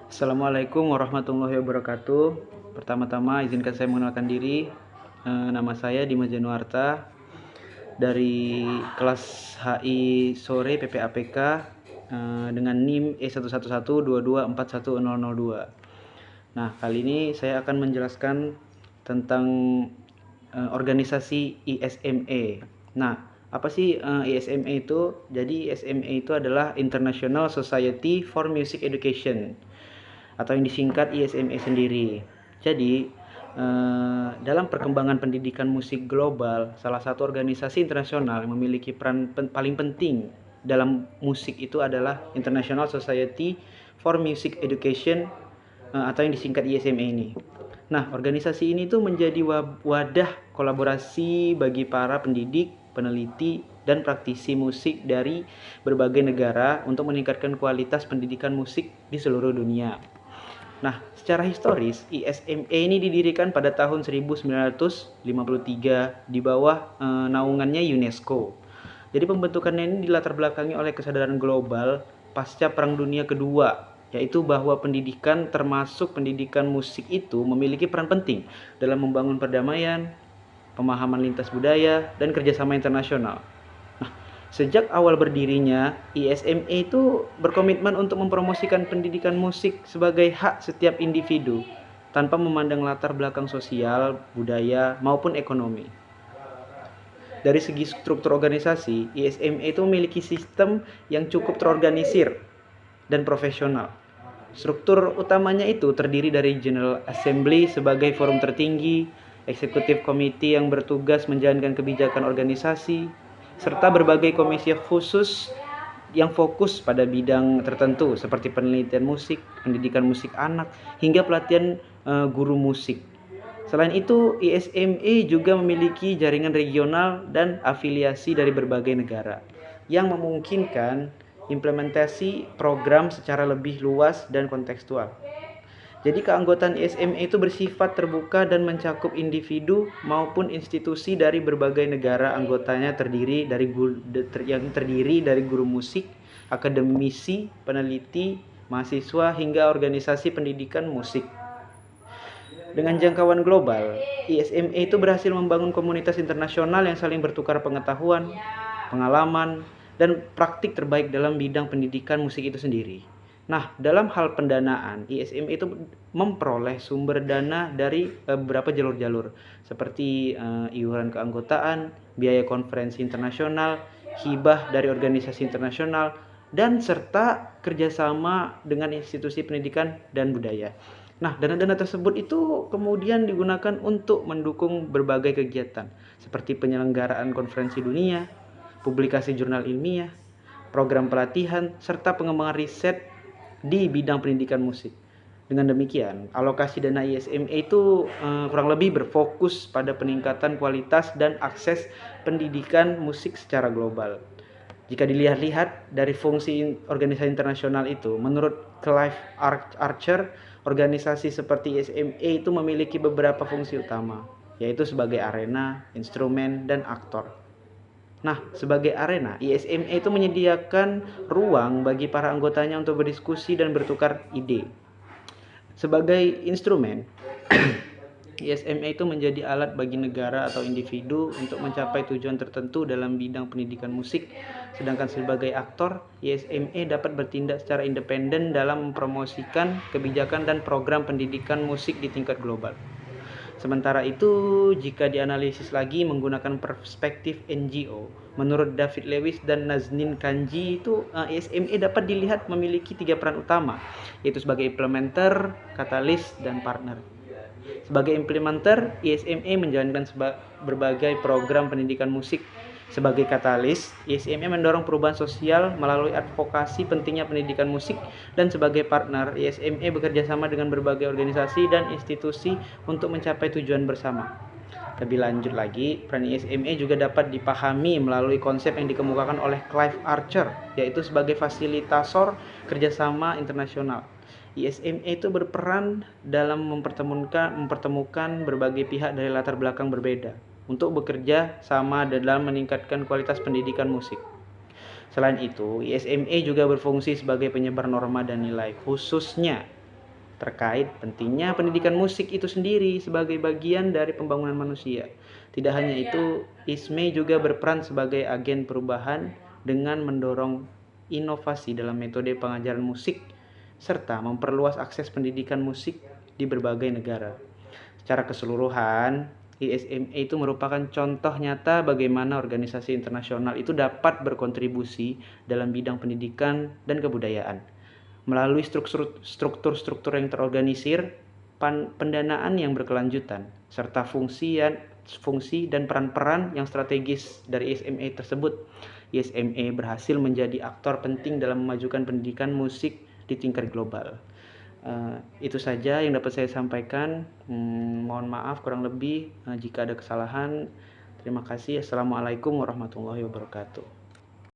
Assalamualaikum warahmatullahi wabarakatuh. Pertama-tama izinkan saya mengenalkan diri. Nama saya Dimas Januarta dari kelas HI sore PPAPK dengan NIM E11122414002. Nah, kali ini saya akan menjelaskan tentang organisasi ISMA. Nah, apa sih ISMA itu? Jadi ISMA itu adalah International Society for Music Education atau yang disingkat ISMA sendiri. Jadi dalam perkembangan pendidikan musik global, salah satu organisasi internasional yang memiliki peran paling penting dalam musik itu adalah International Society for Music Education atau yang disingkat ISMA ini. Nah, organisasi ini tuh menjadi wadah kolaborasi bagi para pendidik, peneliti, dan praktisi musik dari berbagai negara untuk meningkatkan kualitas pendidikan musik di seluruh dunia. Nah, secara historis, ISMA ini didirikan pada tahun 1953 di bawah naungannya UNESCO. Jadi pembentukannya ini dilatar belakangi oleh kesadaran global pasca Perang Dunia Kedua, yaitu bahwa pendidikan termasuk pendidikan musik itu memiliki peran penting dalam membangun perdamaian, pemahaman lintas budaya, dan kerjasama internasional. Nah, sejak awal berdirinya, ISMA itu berkomitmen untuk mempromosikan pendidikan musik sebagai hak setiap individu tanpa memandang latar belakang sosial, budaya, maupun ekonomi. Dari segi struktur organisasi, ISMA itu memiliki sistem yang cukup terorganisir dan profesional. Struktur utamanya itu terdiri dari General Assembly sebagai forum tertinggi, Executive Committee yang bertugas menjalankan kebijakan organisasi, serta berbagai komisi khusus yang fokus pada bidang tertentu seperti penelitian musik, pendidikan musik anak, hingga pelatihan guru musik. Selain itu, ISMA juga memiliki jaringan regional dan afiliasi dari berbagai negara yang memungkinkan implementasi program secara lebih luas dan kontekstual. Jadi keanggotaan ISMA itu bersifat terbuka dan mencakup individu maupun institusi dari berbagai negara. Anggotanya terdiri dari guru musik, akademisi, peneliti, mahasiswa, hingga organisasi pendidikan musik. Dengan jangkauan global, ISMA itu berhasil membangun komunitas internasional yang saling bertukar pengetahuan, pengalaman, dan praktik terbaik dalam bidang pendidikan musik itu sendiri. Nah, dalam hal pendanaan, ISMA itu memperoleh sumber dana dari beberapa jalur-jalur seperti iuran keanggotaan, biaya konferensi internasional, hibah dari organisasi internasional, dan serta kerjasama dengan institusi pendidikan dan budaya. Nah, dana-dana tersebut itu kemudian digunakan untuk mendukung berbagai kegiatan seperti penyelenggaraan konferensi dunia, publikasi jurnal ilmiah, program pelatihan, serta pengembangan riset di bidang pendidikan musik. Dengan demikian, alokasi dana ISMA itu kurang lebih berfokus pada peningkatan kualitas dan akses pendidikan musik secara global. Jika dilihat-lihat dari fungsi organisasi internasional itu, menurut Clive Archer, organisasi seperti ISMA itu memiliki beberapa fungsi utama, yaitu sebagai arena, instrumen, dan aktor. Nah, sebagai arena, ISMA itu menyediakan ruang bagi para anggotanya untuk berdiskusi dan bertukar ide. Sebagai instrumen, ISMA itu menjadi alat bagi negara atau individu untuk mencapai tujuan tertentu dalam bidang pendidikan musik. Sedangkan sebagai aktor, ISMA dapat bertindak secara independen dalam mempromosikan kebijakan dan program pendidikan musik di tingkat global. Sementara itu, jika dianalisis lagi menggunakan perspektif NGO, menurut David Lewis dan Nazanin Kanji itu ISMA dapat dilihat memiliki 3 peran utama, yaitu sebagai implementer, katalis, dan partner. Sebagai implementer, ISMA menjalankan berbagai program pendidikan musik. Sebagai katalis, ISMA mendorong perubahan sosial melalui advokasi pentingnya pendidikan musik, dan sebagai partner, ISMA bekerja sama dengan berbagai organisasi dan institusi untuk mencapai tujuan bersama. Lebih lanjut lagi, peran ISMA juga dapat dipahami melalui konsep yang dikemukakan oleh Clive Archer, yaitu sebagai fasilitator kerjasama internasional. ISMA itu berperan dalam mempertemukan berbagai pihak dari latar belakang berbeda untuk bekerja sama dalam meningkatkan kualitas pendidikan musik. Selain itu, ISMA juga berfungsi sebagai penyebar norma dan nilai, khususnya terkait pentingnya pendidikan musik itu sendiri sebagai bagian dari pembangunan manusia. Tidak hanya itu, ISME juga berperan sebagai agen perubahan dengan mendorong inovasi dalam metode pengajaran musik serta memperluas akses pendidikan musik di berbagai negara. Secara keseluruhan, ISME itu merupakan contoh nyata bagaimana organisasi internasional itu dapat berkontribusi dalam bidang pendidikan dan kebudayaan. Melalui struktur-struktur yang terorganisir, pendanaan yang berkelanjutan, serta fungsi dan peran-peran yang strategis dari ISME tersebut, ISME berhasil menjadi aktor penting dalam memajukan pendidikan musik di tingkat global. Itu saja yang dapat saya sampaikan. Mohon maaf kurang lebih jika ada kesalahan. Terima kasih. Assalamualaikum warahmatullahi wabarakatuh.